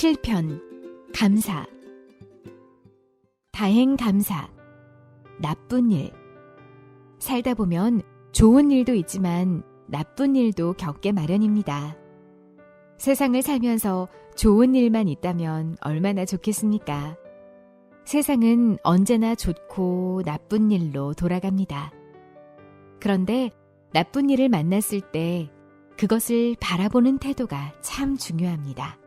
7편 감사. 다행 감사. 나쁜 일. 살다 보면 좋은 일도 있지만 나쁜 일도 겪게 마련입니다. 세상을 살면서 좋은 일만 있다면 얼마나 좋겠습니까? 세상은 언제나 좋고 나쁜 일로 돌아갑니다. 그런데 나쁜 일을 만났을 때 그것을 바라보는 태도가 참 중요합니다.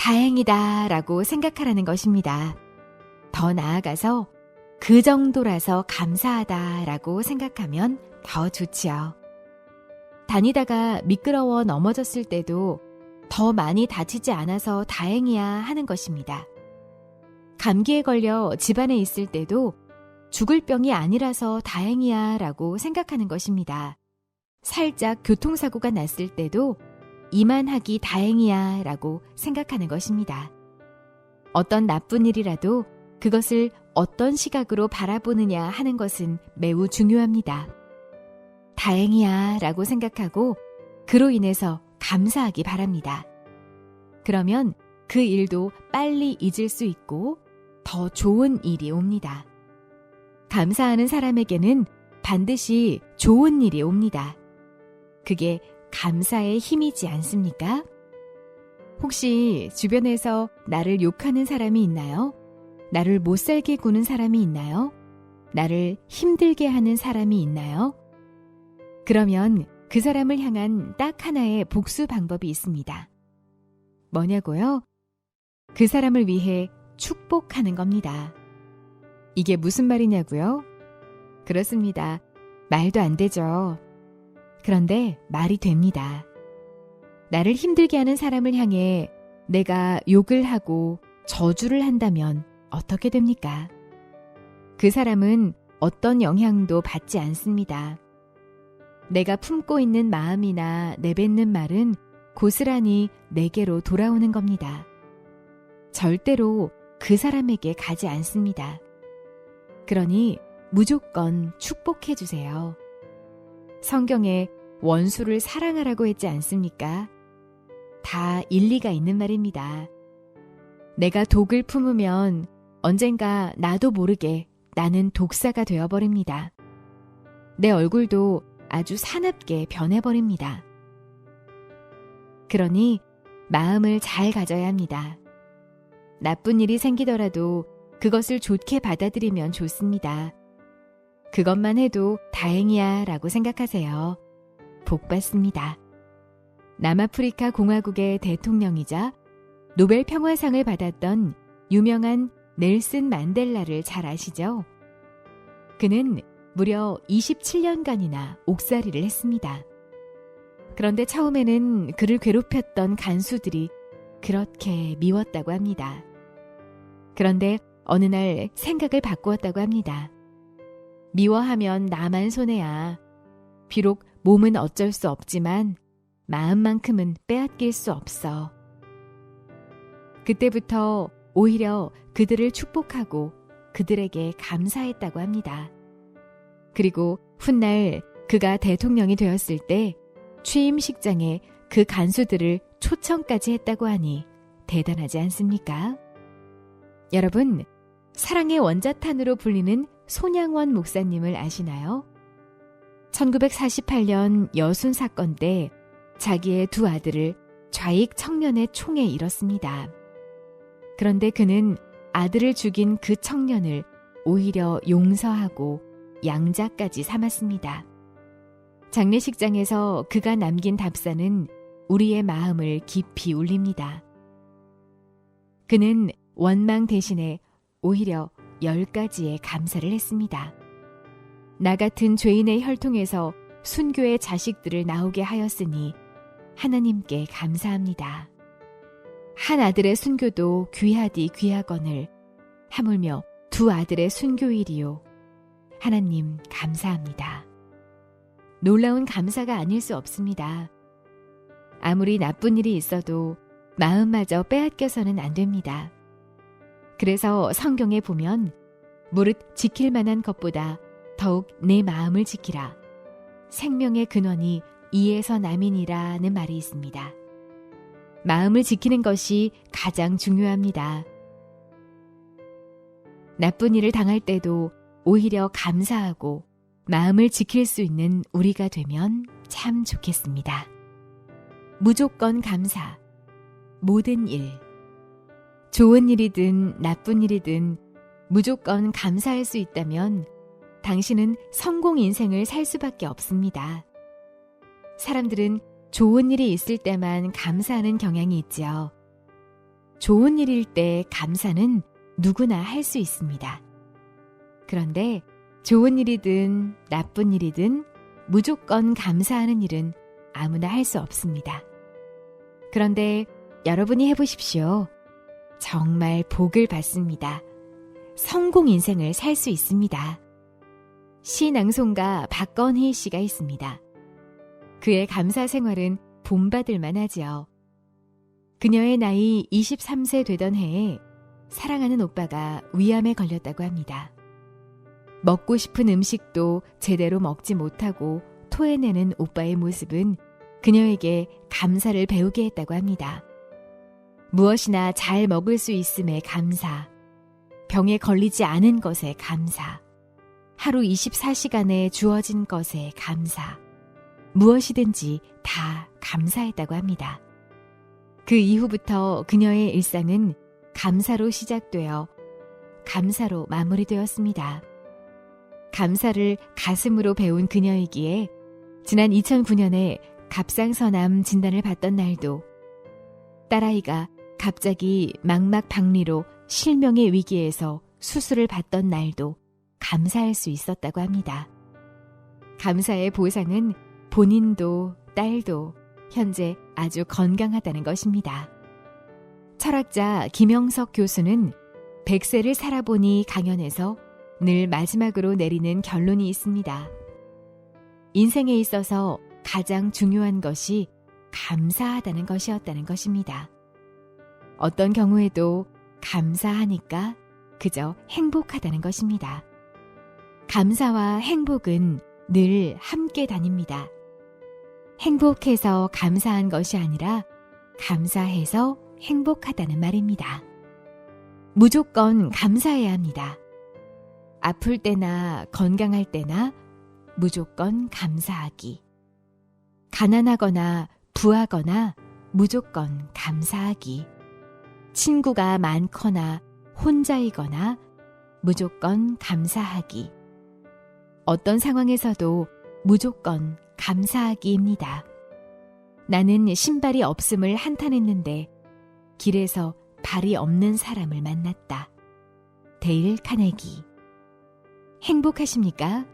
다행이다 라고 생각하라는 것입니다. 더 나아가서 그 정도라서 감사하다 라고 생각하면 더 좋지요. 다니다가 미끄러워 넘어졌을 때도 더 많이 다치지 않아서 다행이야 하는 것입니다. 감기에 걸려 집안에 있을 때도 죽을 병이 아니라서 다행이야 라고 생각하는 것입니다. 살짝 교통사고가 났을 때도 이만하기 다행이야 라고 생각하는 것입니다. 어떤 나쁜 일이라도 그것을 어떤 시각으로 바라보느냐 하는 것은 매우 중요합니다. 다행이야 라고 생각하고 그로 인해서 감사하기 바랍니다. 그러면 그 일도 빨리 잊을 수 있고 더 좋은 일이 옵니다. 감사하는 사람에게는 반드시 좋은 일이 옵니다. 그게 감사의 힘이지 않습니까? 혹시 주변에서 나를 욕하는 사람이 있나요? 나를 못살게 구는 사람이 있나요? 나를 힘들게 하는 사람이 있나요? 그러면 그 사람을 향한 딱 하나의 복수 방법이 있습니다. 뭐냐고요? 그 사람을 위해 축복하는 겁니다. 이게 무슨 말이냐고요? 그렇습니다. 말도 안 되죠. 그런데 말이 됩니다. 나를 힘들게 하는 사람을 향해 내가 욕을 하고 저주를 한다면 어떻게 됩니까? 그 사람은 어떤 영향도 받지 않습니다. 내가 품고 있는 마음이나 내뱉는 말은 고스란히 내게로 돌아오는 겁니다. 절대로 그 사람에게 가지 않습니다. 그러니 무조건 축복해 주세요. 성경에 원수를 사랑하라고 했지 않습니까? 다 일리가 있는 말입니다. 내가 독을 품으면 언젠가 나도 모르게 나는 독사가 되어버립니다. 내 얼굴도 아주 사납게 변해버립니다. 그러니 마음을 잘 가져야 합니다. 나쁜 일이 생기더라도 그것을 좋게 받아들이면 좋습니다. 그것만 해도 다행이야 라고 생각하세요. 복 받습니다. 남아프리카 공화국의 대통령이자 노벨 평화상을 받았던 유명한 넬슨 만델라를 잘 아시죠? 그는 무려 27년간이나 옥살이를 했습니다. 그런데 처음에는 그를 괴롭혔던 간수들이 그렇게 미웠다고 합니다. 그런데 어느 날 생각을 바꾸었다고 합니다. 미워하면 나만 손해야. 비록 몸은 어쩔 수 없지만 마음만큼은 빼앗길 수 없어. 그때부터 오히려 그들을 축복하고 그들에게 감사했다고 합니다. 그리고 훗날 그가 대통령이 되었을 때 취임식장에 그 간수들을 초청까지 했다고 하니 대단하지 않습니까? 여러분, 사랑의 원자탄으로 불리는 손양원 목사님을 아시나요? 1948년 여순 사건 때 자기의 두 아들을 좌익 청년의 총에 잃었습니다. 그런데 그는 아들을 죽인 그 청년을 오히려 용서하고 양자까지 삼았습니다. 장례식장에서 그가 남긴 답사는 우리의 마음을 깊이 울립니다. 그는 원망 대신에 오히려 10가지의 감사를 했습니다. 나 같은 죄인의 혈통에서 순교의 자식들을 나오게 하였으니 하나님께 감사합니다. 한 아들의 순교도 귀하디 귀하거늘 하물며 두 아들의 순교일이요. 하나님 감사합니다. 놀라운 감사가 아닐 수 없습니다. 아무리 나쁜 일이 있어도 마음마저 빼앗겨서는 안 됩니다. 그래서 성경에 보면 무릇 지킬 만한 것보다 더욱 내 마음을 지키라. 생명의 근원이 이에서 남이니라는 말이 있습니다. 마음을 지키는 것이 가장 중요합니다. 나쁜 일을 당할 때도 오히려 감사하고 마음을 지킬 수 있는 우리가 되면 참 좋겠습니다. 무조건 감사. 모든 일. 좋은 일이든 나쁜 일이든 무조건 감사할 수 있다면 당신은 성공 인생을 살 수밖에 없습니다. 사람들은 좋은 일이 있을 때만 감사하는 경향이 있지요. 좋은 일일 때 감사는 누구나 할 수 있습니다. 그런데 좋은 일이든 나쁜 일이든 무조건 감사하는 일은 아무나 할 수 없습니다. 그런데 여러분이 해보십시오. 정말 복을 받습니다. 성공 인생을 살 수 있습니다. 시낭송가 박건희 씨가 있습니다. 그의 감사 생활은 본받을 만하지요. 그녀의 나이 23세 되던 해에 사랑하는 오빠가 위암에 걸렸다고 합니다. 먹고 싶은 음식도 제대로 먹지 못하고 토해내는 오빠의 모습은 그녀에게 감사를 배우게 했다고 합니다. 무엇이나 잘 먹을 수 있음에 감사, 병에 걸리지 않은 것에 감사, 하루 24시간에 주어진 것에 감사, 무엇이든지 다 감사했다고 합니다. 그 이후부터 그녀의 일상은 감사로 시작되어 감사로 마무리되었습니다. 감사를 가슴으로 배운 그녀이기에 지난 2009년에 갑상선암 진단을 받던 날도 딸아이가 갑자기 망막박리로 실명의 위기에서 수술을 받던 날도 감사할 수 있었다고 합니다. 감사의 보상은 본인도 딸도 현재 아주 건강하다는 것입니다. 철학자 김영석 교수는 100세를 살아보니 강연에서 늘 마지막으로 내리는 결론이 있습니다. 인생에 있어서 가장 중요한 것이 감사하다는 것이었다는 것입니다. 어떤 경우에도 감사하니까 그저 행복하다는 것입니다. 감사와 행복은 늘 함께 다닙니다. 행복해서 감사한 것이 아니라 감사해서 행복하다는 말입니다. 무조건 감사해야 합니다. 아플 때나 건강할 때나 무조건 감사하기. 가난하거나 부하거나 무조건 감사하기. 친구가 많거나 혼자이거나 무조건 감사하기. 어떤 상황에서도 무조건 감사하기입니다. 나는 신발이 없음을 한탄했는데 길에서 발이 없는 사람을 만났다. 데일 카네기. 행복하십니까?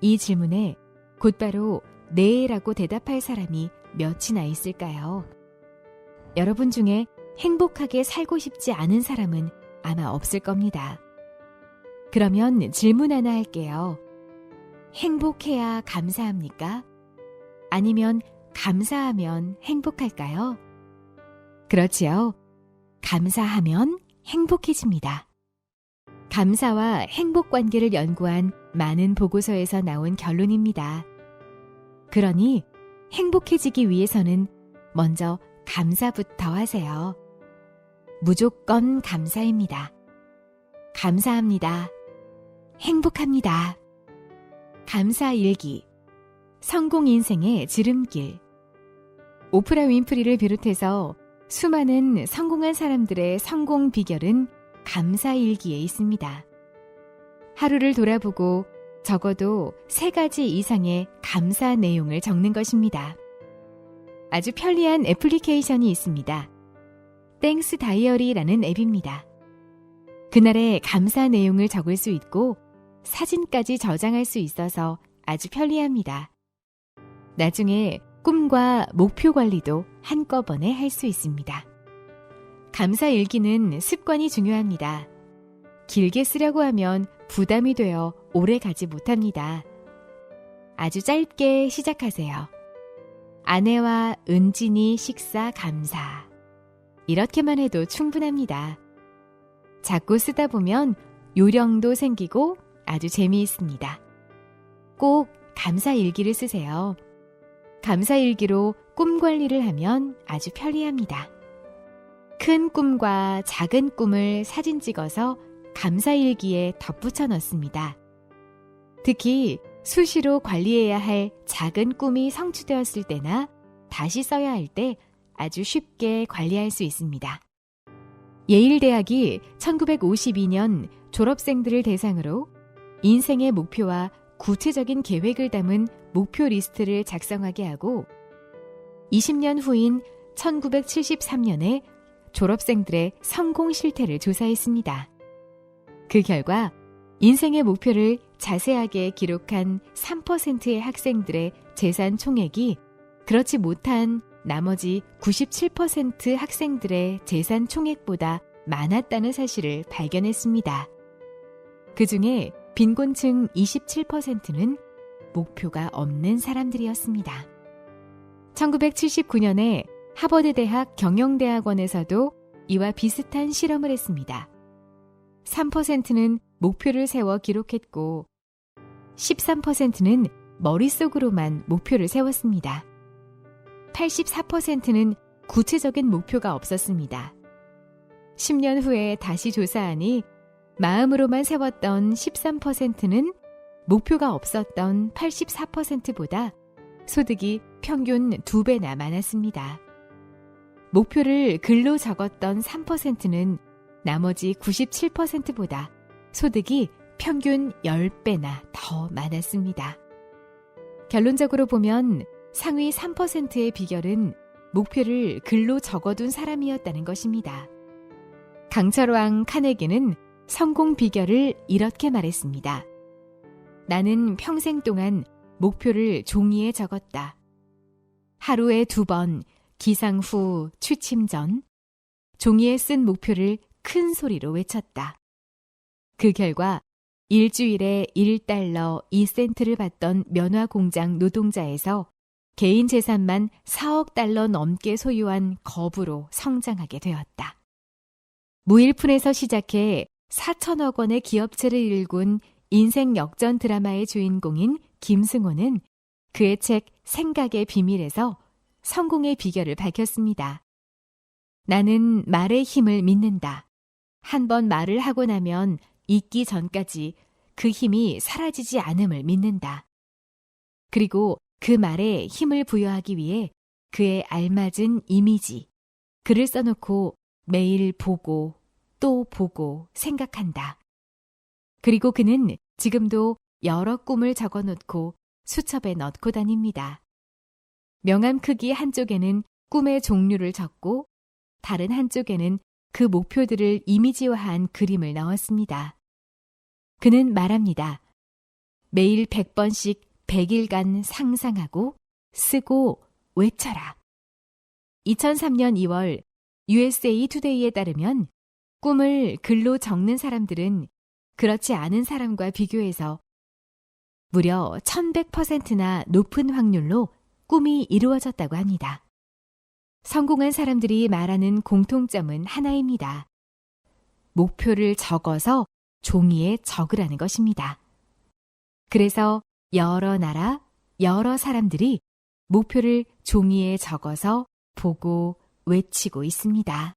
이 질문에 곧바로 네라고 대답할 사람이 몇이나 있을까요? 여러분 중에 행복하게 살고 싶지 않은 사람은 아마 없을 겁니다. 그러면 질문 하나 할게요. 행복해야 감사합니까? 아니면 감사하면 행복할까요? 그렇지요. 감사하면 행복해집니다. 감사와 행복 관계를 연구한 많은 보고서에서 나온 결론입니다. 그러니 행복해지기 위해서는 먼저 감사부터 하세요. 무조건 감사입니다. 감사합니다. 행복합니다. 감사일기. 성공 인생의 지름길. 오프라 윈프리를 비롯해서 수많은 성공한 사람들의 성공 비결은 감사일기에 있습니다. 하루를 돌아보고 적어도 3가지 이상의 감사 내용을 적는 것입니다. 아주 편리한 애플리케이션이 있습니다. 땡스 다이어리라는 앱입니다. 그날의 감사 내용을 적을 수 있고 사진까지 저장할 수 있어서 아주 편리합니다. 나중에 꿈과 목표 관리도 한꺼번에 할 수 있습니다. 감사 일기는 습관이 중요합니다. 길게 쓰려고 하면 부담이 되어 오래 가지 못합니다. 아주 짧게 시작하세요. 아내와 은진이 식사 감사. 이렇게만 해도 충분합니다. 자꾸 쓰다 보면 요령도 생기고 아주 재미있습니다. 꼭 감사 일기를 쓰세요. 감사일기로 꿈 관리를 하면 아주 편리합니다. 큰 꿈과 작은 꿈을 사진 찍어서 감사일기에 덧붙여 넣습니다. 특히 수시로 관리해야 할 작은 꿈이 성취되었을 때나 다시 써야 할 때 아주 쉽게 관리할 수 있습니다. 예일대학이 1952년 졸업생들을 대상으로 인생의 목표와 구체적인 계획을 담은 목표 리스트를 작성하게 하고 20년 후인 1973년에 졸업생들의 성공 실태를 조사했습니다. 그 결과 인생의 목표를 자세하게 기록한 3%의 학생들의 재산 총액이 그렇지 못한 나머지 97% 학생들의 재산 총액보다 많았다는 사실을 발견했습니다. 그 중에 빈곤층 27%는 목표가 없는 사람들이었습니다. 1979년에 하버드대학 경영대학원에서도 이와 비슷한 실험을 했습니다. 3%는 목표를 세워 기록했고 13%는 머릿속으로만 목표를 세웠습니다. 84%는 구체적인 목표가 없었습니다. 10년 후에 다시 조사하니 마음으로만 세웠던 13%는 목표가 없었던 84%보다 소득이 평균 2배나 많았습니다. 목표를 글로 적었던 3%는 나머지 97%보다 소득이 평균 10배나 더 많았습니다. 결론적으로 보면 상위 3%의 비결은 목표를 글로 적어둔 사람이었다는 것입니다. 강철왕 카네기는 성공 비결을 이렇게 말했습니다. 나는 평생 동안 목표를 종이에 적었다. 하루에 2번, 기상 후, 취침 전, 종이에 쓴 목표를 큰 소리로 외쳤다. 그 결과 일주일에 1달러 2센트를 받던 면화 공장 노동자에서 개인 재산만 4억 달러 넘게 소유한 거부로 성장하게 되었다. 무일푼에서 시작해 4천억 원의 기업체를 일군 인생 역전 드라마의 주인공인 김승호는 그의 책 생각의 비밀에서 성공의 비결을 밝혔습니다. 나는 말의 힘을 믿는다. 한 번 말을 하고 나면 잊기 전까지 그 힘이 사라지지 않음을 믿는다. 그리고 그 말에 힘을 부여하기 위해 그에 알맞은 이미지, 글을 써놓고 매일 보고 또 보고 생각한다. 그리고 그는 지금도 여러 꿈을 적어놓고 수첩에 넣고 다닙니다. 명함 크기 한쪽에는 꿈의 종류를 적고 다른 한쪽에는 그 목표들을 이미지화한 그림을 넣었습니다. 그는 말합니다. 매일 100번씩 100일간 상상하고 쓰고 외쳐라. 2003년 2월 USA 투데이에 따르면 꿈을 글로 적는 사람들은 그렇지 않은 사람과 비교해서 무려 1100%나 높은 확률로 꿈이 이루어졌다고 합니다. 성공한 사람들이 말하는 공통점은 하나입니다. 목표를 적어서 종이에 적으라는 것입니다. 그래서 여러 나라, 여러 사람들이 목표를 종이에 적어서 보고 외치고 있습니다.